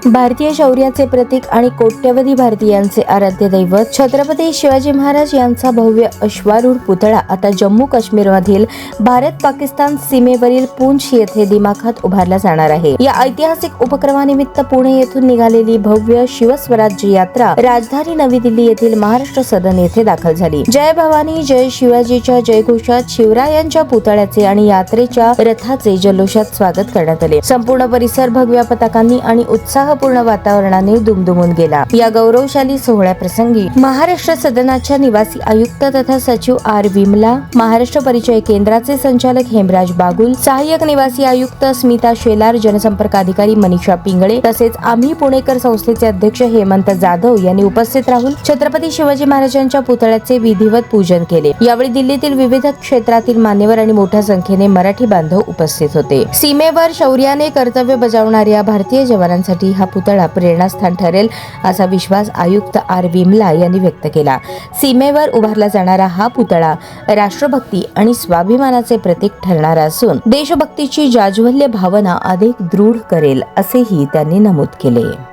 भारतीय शौर्याचे प्रतीक आणि कोट्यवधी भारतीयांचे आराध्य दैवत छत्रपती शिवाजी महाराज यांचा भव्य अश्वारूढ पुतळा आता जम्मू काश्मीरमधील भारत-पाकिस्तान सीमेवरील पूंछ येथे दिमाखात उभारला जाणार आहे। या ऐतिहासिक उपक्रमानिमित्त पुणे येथून निघालेली भव्य शिवस्वराज्य यात्रा राजधानी नवी दिल्ली येथील महाराष्ट्र सदन येथे दाखल झाली। जय भवानी जय शिवाजीच्या जयघोषात शिवरायांच्या पुतळ्याचे आणि यात्रेच्या रथाचे जल्लोषात स्वागत करण्यात आले। संपूर्ण परिसर भगव्या पताकांनी आणि उत्साहपूर्ण वातावरणाने दुमदुमून गेला। या गौरवशाली सोहळ्याप्रसंगी महाराष्ट्र सदनाच्या निवासी आयुक्त तथा सचिव आर विमला, महाराष्ट्र परिचय केंद्राचे संचालक हेमराज बागुल, सहाय्यक निवासी आयुक्त स्मिता शेलार, जनसंपर्क अधिकारी मनीषा पिंगळे तसेच आम्ही पुणेकर संस्थेचे अध्यक्ष हेमंत जाधव यांनी उपस्थित राहून छत्रपती शिवाजी महाराजांच्या पुतळ्याचे विधिवत पूजन केले। यावेळी दिल्लीतील विविध क्षेत्रातील मान्यवर आणि मोठ्या संख्येने मराठी बांधव उपस्थित होते। सीमेवर शौर्याने कर्तव्य बजावणाऱ्या भारतीय जवानांसाठी हा पुतळा प्रेरणास्थान ठरेल असा विश्वास आयुक्त आर विमला यांनी व्यक्त केला। सीमेवर उभारला जाणारा हा पुतळा राष्ट्रभक्ती आणि स्वाभिमानाचे प्रतीक ठरणारा असून देशभक्तीची जाज्वल्य भावना अधिक दृढ करेल असेही त्यांनी नमूद केले।